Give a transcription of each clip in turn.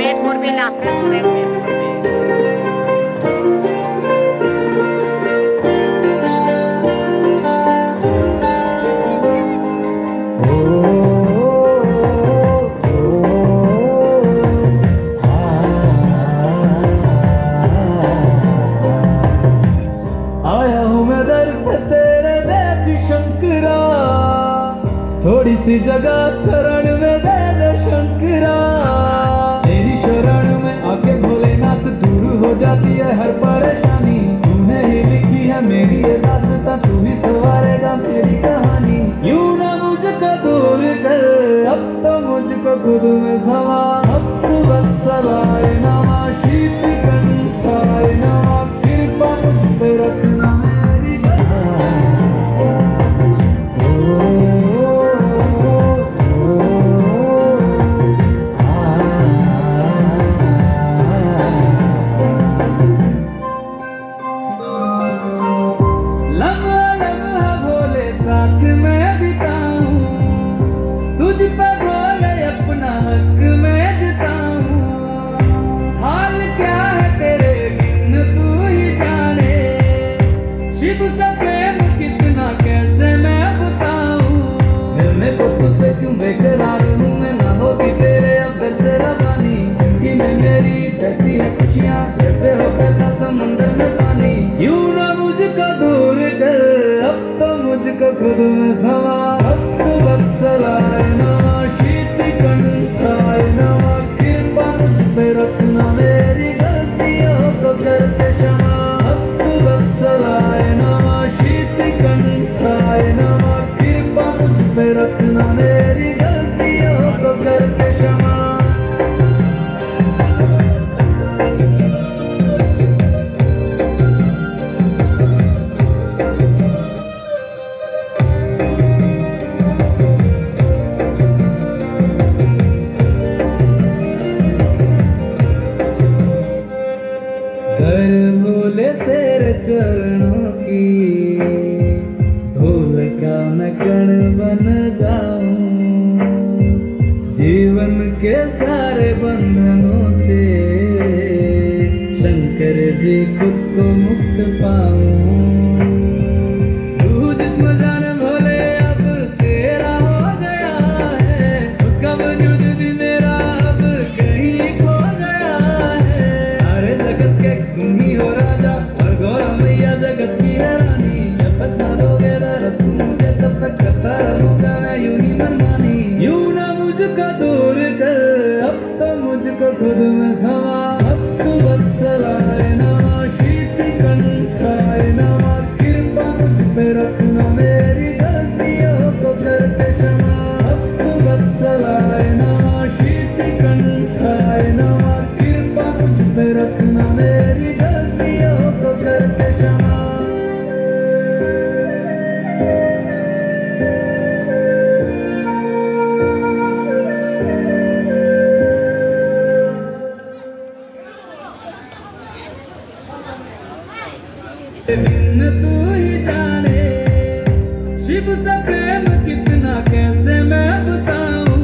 मेटपुर भी लास्ट में सुने थोड़ी सी जगह शरण में दे दे शंकरा, तेरी शरण में आके भोलेनाथ दूर हो जाती है हर परेशानी। तूने ही लिखी है मेरी ये दास्तां, तू ही सवारेगा मेरी कहानी। यूं ना मुझको दूर कर, अब तो मुझको खुद में समा। भक्त वत्सलाय नमः, शीत कंठाय नमः, कृपा मुझ पे रखना मेरी बेकरार हूँ मैं, ना होगी तेरे अब से रवानी। जिंदगी में मेरी बहती है खुशियाँ, जैसे हो बहता समंदर में पानी। यूं ना मुझको दूर कर, अब तो मुझको खुद में समा। भक्त वत्सलाय नमः, शीत कंठाय नमः, कृपा मुझ पे रखना मेरी गलतियों को करके क्षमा। भक्त वत्सलाय नमः, शीत कंठाय नमः, कृपा मुझ पे रखना मेरी गलतियों को करके क्षमा। कर भूले तेरे चरणों की, धूल का मैं कण बन जाऊं। जीवन के सारे बंधनों से शंकर जी खुद को मुक्त पाऊं। तू जिस्म जान भोले अब तेरा हो गया है, कब जुद भी मेरा अब कहीं खो गया है। सारे जगत के तुम ही हो राजा, और गौरव मैया जगत की है रानी। जब तक ना दोगे रस मुझे, तब तक करता रहूंगा मैं यूं ही मनमानी। यूं ना मुझको दूर कर, अब तो मुझको खुद में समा। भक्त वत्सलाय नमः, शीत कंठाय नमः, कृपा मुझ पे रखना मेरी गलतियों को करके क्षमा। भक्त वत्सलाय नमः, शीत कंठाय नमः, कृपा मुझ पे रखना मेरी गलतियों को करके क्षमा। बिन तू ही जाने शिव से प्रेम कितना कैसे मैं बताऊं।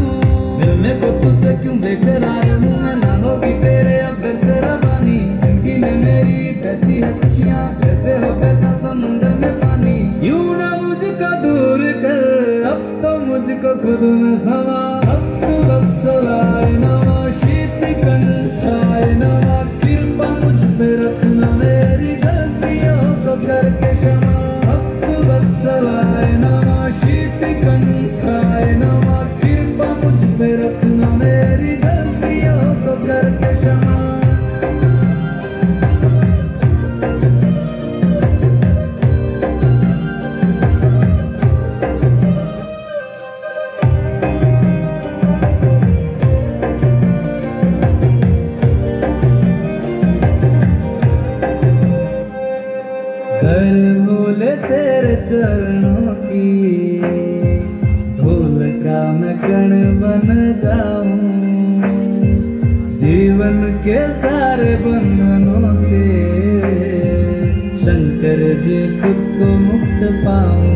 मिलने को तुझसे क्यों बेकरार हूँ मैं, ना होगी तेरे अब से रवानी। जिंदगी में मेरी बहती है खुशियाँ, जैसे हो बहता समुद्र में पानी। यूं ना मुझको दूर कर, अब तो मुझको खुद में समा। भक्त वत्सलाय नमः, शीत कंठाय नमः, कृपा मुझ पे रखना मेरी गलतियों को करके क्षमा। भक्त वत्सलाय नमः, शीत कंठाय नमः, कृपा मुझ पे रखना मेरी गलतियों को करके क्षमा। कर भूले तेरे चरणों की, धूल का मैं कण बन जाऊं। जीवन के सारे बंधनों से शंकर जी खुद को मुक्त पाऊं।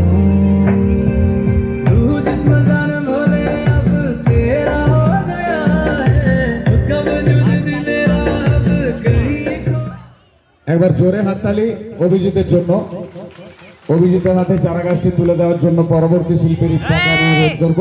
तू जिस्म जान भोले अब तेरा हो गया है, कब जुद একবার জোরে হাততালি অভিজিতের জন্য। অভিজিতের হাতে চারা গাছটি তুলে দেওয়ার জন্য পরবর্তী শিল্পীর অনুরোধ করব।